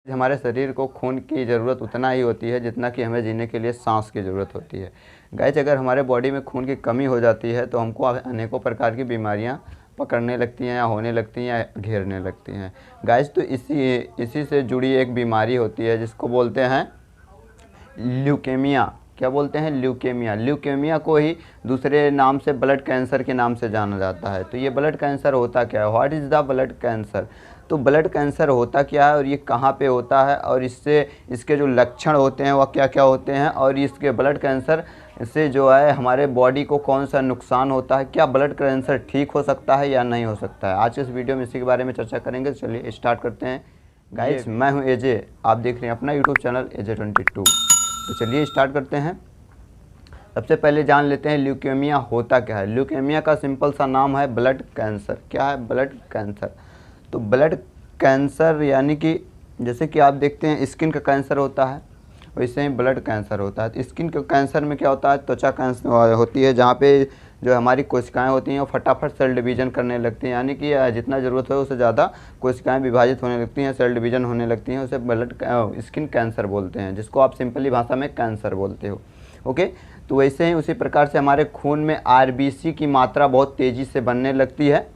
हमारे शरीर को खून की ज़रूरत उतना ही होती है जितना कि हमें जीने के लिए सांस की ज़रूरत होती है। गाइस, अगर हमारे बॉडी में खून की कमी हो जाती है तो हमको अनेकों प्रकार की बीमारियां पकड़ने लगती हैं या होने लगती हैं या घेरने लगती हैं। गाइस, तो इसी से जुड़ी एक बीमारी होती है जिसको बोलते हैं ल्यूकेमिया। क्या बोलते हैं? ल्यूकेमिया। ल्यूकेमिया को ही दूसरे नाम से ब्लड कैंसर के नाम से जाना जाता है। तो ये ब्लड कैंसर होता क्या है? What is the blood cancer? तो ब्लड कैंसर होता क्या है और ये कहाँ पे होता है और इसके जो लक्षण होते हैं वह क्या क्या होते हैं, और इसके ब्लड कैंसर से जो है हमारे बॉडी को कौन सा नुकसान होता है, क्या ब्लड कैंसर ठीक हो सकता है या नहीं हो सकता है, आज के इस वीडियो में इसी के बारे में चर्चा करेंगे। चलिए स्टार्ट करते हैं। गाइस, मैं हूं एजे, आप देख रहे हैं अपना यूट्यूब चैनल AJ22। तो चलिए स्टार्ट करते हैं। सबसे पहले जान लेते हैं ल्यूकेमिया होता क्या है। ल्यूकेमिया का सिंपल सा नाम है ब्लड कैंसर। क्या है? Blood cancer. तो ब्लड कैंसर यानी कि जैसे कि आप देखते हैं स्किन का कैंसर होता है, वैसे ही ब्लड कैंसर होता है। तो स्किन के कैंसर में क्या होता है? त्वचा कैंसर होती है, जहाँ पे जो हमारी कोशिकाएं होती हैं वो फटाफट सेल डिवीज़न करने लगती हैं, यानी कि जितना ज़रूरत हो उससे ज़्यादा कोशिकाएं विभाजित होने लगती हैं, सेल डिवीज़न होने लगती हैं। उसे स्किन कैंसर बोलते हैं, जिसको आप सिंपली भाषा में कैंसर बोलते हो। ओके, तो वैसे ही उसी प्रकार से हमारे खून में RBC की मात्रा बहुत तेज़ी से बनने लगती है,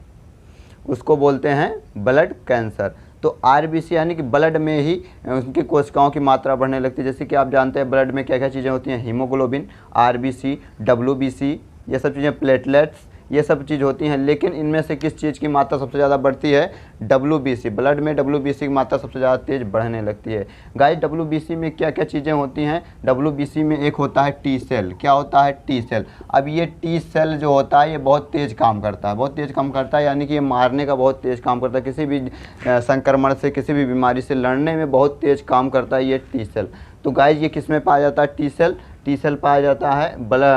उसको बोलते हैं ब्लड कैंसर। तो RBC यानी कि ब्लड में ही उनकी कोशिकाओं की मात्रा बढ़ने लगती है। जैसे कि आप जानते हैं ब्लड में क्या क्या चीज़ें होती हैं, हीमोग्लोबिन, RBC, WBC, ये सब चीज़ें, प्लेटलेट्स, ये सब चीज़ होती हैं। लेकिन इनमें से किस चीज़ की मात्रा सबसे ज़्यादा बढ़ती है? WBC। ब्लड में WBC की मात्रा सबसे ज़्यादा तेज़ बढ़ने लगती है। गाइस, WBC में क्या क्या चीज़ें होती हैं? WBC में एक होता है T सेल। क्या होता है? T cell. अब ये T सेल जो होता है ये बहुत तेज़ काम करता है, बहुत तेज़ काम करता है, यानी कि ये मारने का बहुत तेज़ काम करता है। किसी भी संक्रमण से, किसी भी बीमारी से लड़ने में बहुत तेज़ काम करता है ये T सेल। तो गाइस, ये किस में पाया जाता है? T cell. T सेल पाया जाता है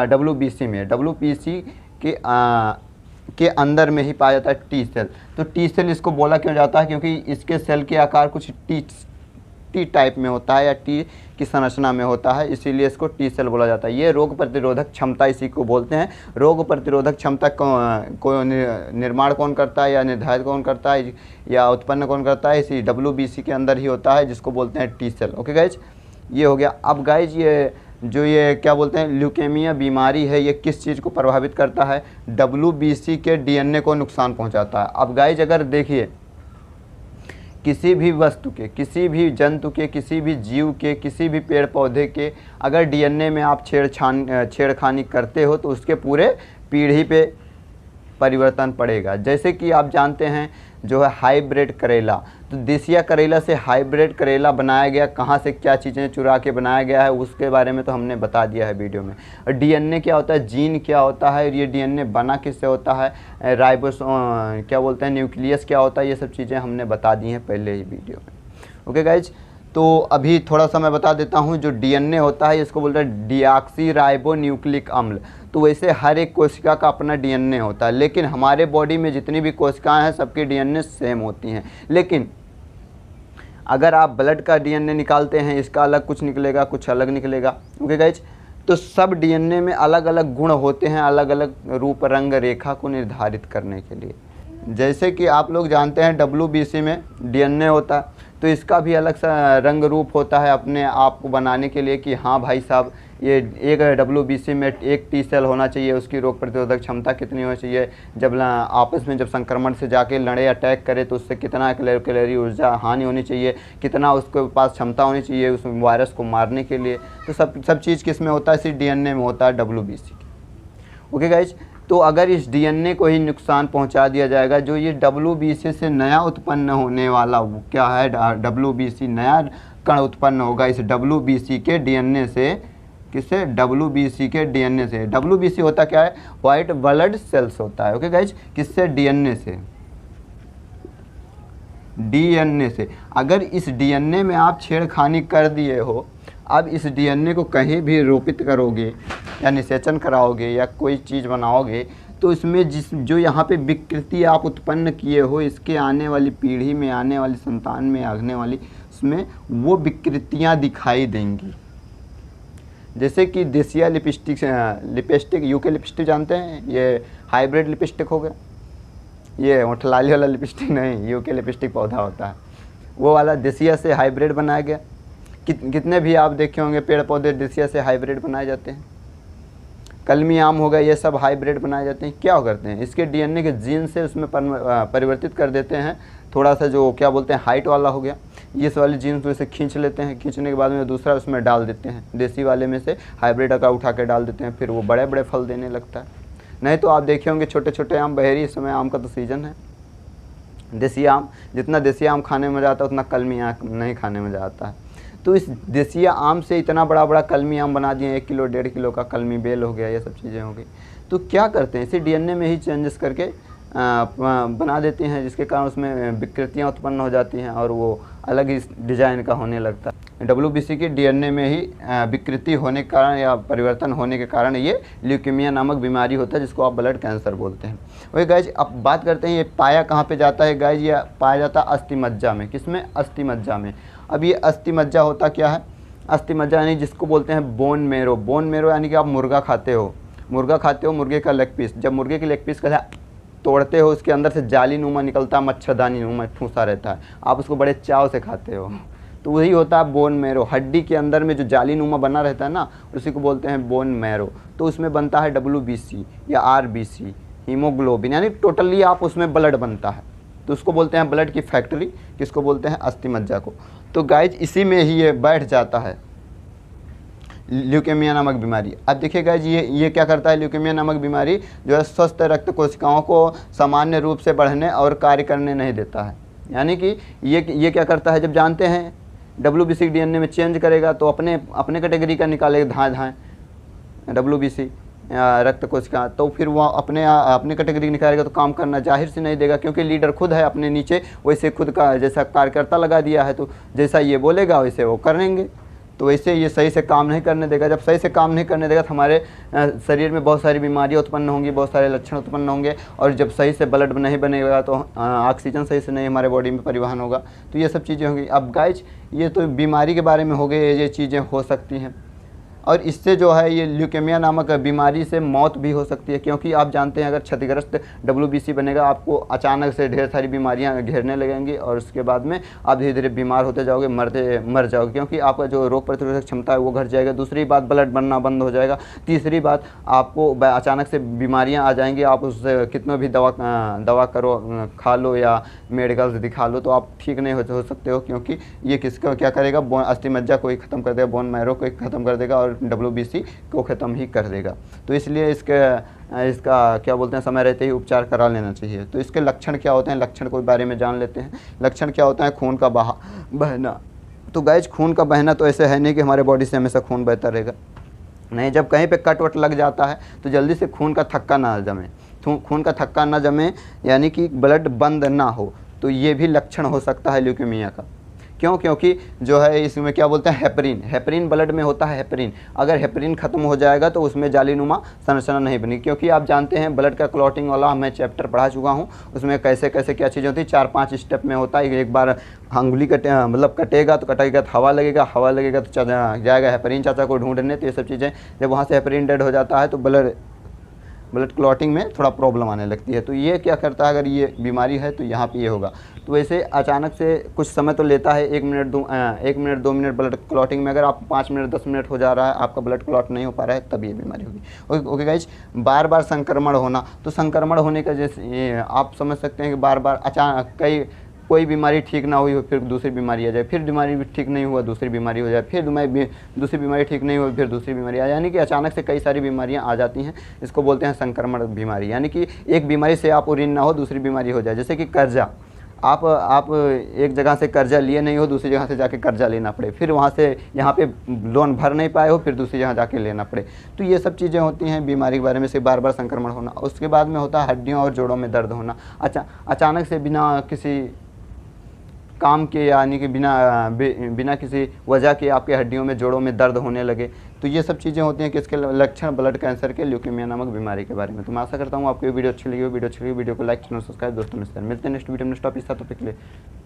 WBC में। WBC के अंदर में ही पाया जाता है T सेल। तो T सेल इसको बोला क्यों जाता है? क्योंकि इसके सेल के आकार कुछ टी टाइप में होता है या टी की संरचना में होता है, इसीलिए इसको T सेल बोला जाता है। ये रोग प्रतिरोधक क्षमता इसी को बोलते हैं। रोग प्रतिरोधक क्षमता को निर्माण कौन करता है या निर्धारित कौन करता है या उत्पन्न कौन करता है? इसी WBC के अंदर ही होता है, जिसको बोलते हैं T सेल। ओके गाइज, ये हो गया। अब गाइज, ये क्या बोलते हैं ल्यूकेमिया बीमारी है, ये किस चीज़ को प्रभावित करता है? WBC के DNA को नुकसान पहुंचाता है। अब गाइज, अगर देखिए किसी भी वस्तु के, किसी भी जंतु के, किसी भी जीव के, किसी भी पेड़ पौधे के अगर DNA में आप छेड़खानी करते हो तो उसके पूरे पीढ़ी पे परिवर्तन पड़ेगा। जैसे कि आप जानते हैं जो है हाइब्रिड करेला, तो देसिया करेला से हाइब्रिड करेला बनाया गया, कहाँ से क्या चीज़ें चुरा के बनाया गया है उसके बारे में तो हमने बता दिया है वीडियो में। और DNA क्या होता है, जीन क्या होता है, और ये DNA बना किससे होता है, क्या बोलते हैं, न्यूक्लियस क्या होता है, ये सब चीज़ें हमने बता दी हैं पहले ही वीडियो में। ओके गाइज, तो अभी थोड़ा सा मैं बता देता हूँ। जो DNA होता है इसको बोलते हैं डीऑक्सीराइबोन्यूक्लिक अम्ल। तो वैसे हर एक कोशिका का अपना DNA होता है, लेकिन हमारे बॉडी में जितनी भी कोशिकाएं हैं सबकी DNA सेम होती हैं। लेकिन अगर आप ब्लड का DNA निकालते हैं, इसका अलग कुछ निकलेगा, कुछ अलग निकलेगा। ओके गाइज, तो सब DNA में अलग अलग गुण होते हैं, अलग अलग रूप रंग रेखा को निर्धारित करने के लिए। जैसे कि आप लोग जानते हैं WBC में DNA होता है, तो इसका भी अलग सा रंग रूप होता है अपने आप को बनाने के लिए कि हाँ भाई साहब, ये एक WBC में एक T सेल होना चाहिए, उसकी रोग प्रतिरोधक क्षमता कितनी होनी चाहिए, जब आपस में जब संक्रमण से जाके लड़े, अटैक करे तो उससे कितना कैलोरी ऊर्जा हानि होनी चाहिए, कितना उसके पास क्षमता होनी चाहिए उस वायरस को मारने के लिए। तो सब चीज़ किस में होता है? सिर्फ DNA में होता है, WBC। ओके गाइज, तो अगर इस DNA को ही नुकसान पहुंचा दिया जाएगा, जो ये WBC से नया उत्पन्न होने वाला वो क्या है, WBC नया कण उत्पन्न होगा इस WBC के DNA से। किससे? WBC के DNA से। WBC होता क्या है? वाइट ब्लड सेल्स होता है। ओके गाइज, किससे? DNA से। DNA से अगर इस DNA में आप छेड़खानी कर दिए हो, अब इस DNA को कहीं भी रोपित करोगे या निषेचन कराओगे या कोई चीज़ बनाओगे, तो इसमें जो यहाँ पे विकृति आप उत्पन्न किए हो, इसके आने वाली पीढ़ी में, आने वाली संतान में, आने वाली उसमें वो विकृतियाँ दिखाई देंगी। जैसे कि देसिया लिपस्टिक, यूके लिपस्टिक जानते हैं, ये हाइब्रिड लिपस्टिक हो गया, ये होठलाली वाला लिपस्टिक नहीं, यूके लिपस्टिक पौधा होता है। वो वाला देसिया से हाइब्रिड बनाया गया। कितने भी आप देखे होंगे पेड़ पौधे देसिया से हाइब्रिड बनाए जाते हैं। कलमी आम हो गया, ये सब हाइब्रिड बनाए जाते हैं। क्या करते हैं, इसके डीएनए के जीन से उसमें परिवर्तित कर देते हैं। थोड़ा सा जो क्या बोलते हैं हाइट वाला हो गया, ये वाली जीन को इसे खींच लेते हैं। खींचने के बाद में दूसरा उसमें डाल देते हैं, देसी वाले में से हाइब्रिड का उठा के डाल देते हैं, फिर वो बड़े बड़े फल देने लगता है। नहीं तो आप देखे होंगे छोटे छोटे आम बहेरी, इस समय आम का तो सीज़न है। देसी आम, जितना देसी आम खाने में मज़ा आता है उतना कलमी आम नहीं खाने में मज़ा आता है। तो इस देसी आम से इतना बड़ा बड़ा कलमी आम बना दिए, 1 किलो 1.5 किलो का कलमी बेल हो गया, ये सब चीज़ें हो गई। तो क्या करते हैं, इसे डीएनए में ही चेंजेस करके बना देते हैं, जिसके कारण उसमें विकृतियाँ उत्पन्न हो जाती हैं और वो अलग ही डिज़ाइन का होने लगता है। WBC के डीएनए में ही विकृति होने के कारण या परिवर्तन होने के कारण ये ल्यूकेमिया नामक बीमारी होता है, जिसको आप ब्लड कैंसर बोलते हैं। वही गाइज अब बात करते हैं ये पाया कहाँ पे जाता है। गाइज ये पाया जाता है अस्थि मज्जा में। किसमें, अस्थि मज्जा में। अब ये अस्थि मज्जा होता क्या है, अस्थि मज्जा यानी जिसको बोलते हैं बोन मेरो। बोन मेरो यानी कि आप मुर्गा खाते हो, मुर्गे का लेग पीस। जब मुर्गे के लेग पीस का तोड़ते हो, उसके अंदर से जाली नुमा निकलता है, मच्छरदानी नुमा ठूसा रहता है, आप उसको बड़े चाव से खाते हो, तो वही होता है बोन मेरो। हड्डी के अंदर में जो जाली नुमा बना रहता है ना, उसी को बोलते हैं बोन मेरो। तो उसमें बनता है WBC या RBC, हीमोग्लोबिन, यानी टोटली आप उसमें ब्लड बनता है, तो उसको बोलते हैं ब्लड की फैक्ट्री। किसको बोलते हैं, अस्थि मज्जा को। तो गाइज इसी में ही ये बैठ जाता है ल्यूकेमिया नामक बीमारी। अब देखिए गाइज ये क्या करता है, ल्यूकेमिया नामक बीमारी जो है स्वस्थ रक्त कोशिकाओं को सामान्य रूप से बढ़ने और कार्य करने नहीं देता है। यानी कि ये क्या करता है, जब जानते हैं WBC डीएनए में चेंज करेगा तो अपने कैटेगरी का निकालेगा, धाएँ WBC रक्त कोशिका, तो फिर वो अपने कैटेगरी निकालेगा तो काम करना जाहिर से नहीं देगा, क्योंकि लीडर खुद है अपने नीचे, वैसे खुद का जैसा कार्यकर्ता लगा दिया है, तो जैसा ये बोलेगा वैसे वो करेंगे। तो वैसे ये सही से काम नहीं करने देगा। जब सही से काम नहीं करने देगा तो हमारे शरीर में बहुत सारी बीमारियां उत्पन्न होंगी, बहुत सारे लक्षण उत्पन्न होंगे, और जब सही से ब्लड नहीं बनेगा तो ऑक्सीजन सही से नहीं हमारे बॉडी में परिवहन होगा, तो ये सब चीज़ें होंगी। अब गाइज ये तो बीमारी के बारे में हो गए, ये चीज़ें हो सकती हैं। और इससे जो है ये ल्यूकेमिया नामक बीमारी से मौत भी हो सकती है, क्योंकि आप जानते हैं अगर क्षतिग्रस्त WBC बनेगा, आपको अचानक से ढेर सारी बीमारियां घेरने लगेंगी और उसके बाद में आप धीरे धीरे बीमार होते जाओगे, मर जाओगे, क्योंकि आपका जो रोग प्रतिरोधक क्षमता है वो घट जाएगा। दूसरी बात, ब्लड बनना बंद हो जाएगा। तीसरी बात, आपको अचानक से बीमारियाँ आ जाएंगी, आप उससे कितना भी दवा करो, खा लो या मेडिकल से दिखा लो, तो आप ठीक नहीं हो सकते हो, क्योंकि ये किसका क्या करेगा, अस्थि मज्जा को ही ख़त्म कर देगा, बोन मैरो को ही ख़त्म कर देगा और WBC को ख़त्म ही कर देगा। तो इसलिए इसका क्या बोलते हैं, समय रहते ही उपचार करा लेना चाहिए। तो इसके लक्षण क्या होते हैं, लक्षण के बारे में जान लेते हैं। लक्षण क्या होता है, खून का बहना। तो गाइज खून का बहना तो ऐसे है नहीं कि हमारे बॉडी से हमेशा खून बहता रहेगा, नहीं। जब कहीं पे कट वट लग जाता है तो जल्दी से खून का थक्का ना जमे, खून का थक्का ना जमे यानी कि ब्लड बंद ना हो, तो ये भी लक्षण हो सकता है ल्यूकेमिया का। क्यों, क्योंकि जो है इसमें क्या बोलते हैं, हेपरिन ब्लड में होता है। हेपरिन, अगर हेपरिन खत्म हो जाएगा तो उसमें जालीनुमा संरचना नहीं बनी, क्योंकि आप जानते हैं ब्लड का क्लॉटिंग वाला मैं चैप्टर पढ़ा चुका हूँ, उसमें कैसे कैसे क्या चीज़ें होती है, 4-5 स्टेप में होता है। एक बार अंगुली कटेगा तो हवा लगेगा तो जाएगा हेपरिन चाचा को ढूंढने, तो ये सब चीज़ें जब वहाँ से हेपरिन डेड हो जाता है तो ब्लड क्लॉटिंग में थोड़ा प्रॉब्लम आने लगती है। तो ये क्या करता है, अगर ये बीमारी है तो यहाँ पे ये होगा। तो वैसे अचानक से कुछ समय तो लेता है, 1 मिनट 2 मिनट ब्लड क्लॉटिंग में। अगर आप 5 मिनट 10 मिनट हो जा रहा है, आपका ब्लड क्लॉट नहीं हो पा रहा है, तब ये बीमारी होगी। ओके गाइज, बार बार संक्रमण होना, तो संक्रमण होने का जैसे आप समझ सकते हैं कि बार बार अचानक कोई बीमारी ठीक ना हुई हो, फिर दूसरी बीमारी आ जाए, फिर बीमारी भी ठीक नहीं हुआ, दूसरी बीमारी हो जाए, फिर दूसरी बीमारी ठीक नहीं हुई, फिर दूसरी बीमारी आ, यानी कि अचानक से कई सारी बीमारियां आ जाती हैं। इसको बोलते हैं संक्रमण बीमारी, यानी कि एक बीमारी से आप उरीन ना हो, दूसरी बीमारी हो जाए। जैसे कि कर्जा, आप एक जगह से कर्जा लिए नहीं हो, दूसरी जगह से जाके कर्जा लेना पड़े, फिर वहाँ से यहाँ पे लोन भर नहीं पाए हो, फिर दूसरी जगह जाके लेना पड़े। तो ये सब चीज़ें होती हैं बीमारी के बारे में, से बार बार संक्रमण होना। उसके बाद में होता है हड्डियों और जोड़ों में दर्द होना। अचानक से बिना किसी काम के, यानी कि बिना किसी वजह के आपके हड्डियों में, जोड़ों में दर्द होने लगे। तो ये सब चीज़ें होती हैं कि इसके लक्षण ब्लड कैंसर के, ल्यूकेमिया नामक बीमारी के बारे में। तो मैं आशा करता हूँ आपको ये वीडियो अच्छी लगी हो। वीडियो को लाइक, चैनल सब्सक्राइब, दोस्तों में शेयर। मिलते हैं नेक्स्ट वीडियो में नेक्स्ट टॉपिक के साथ।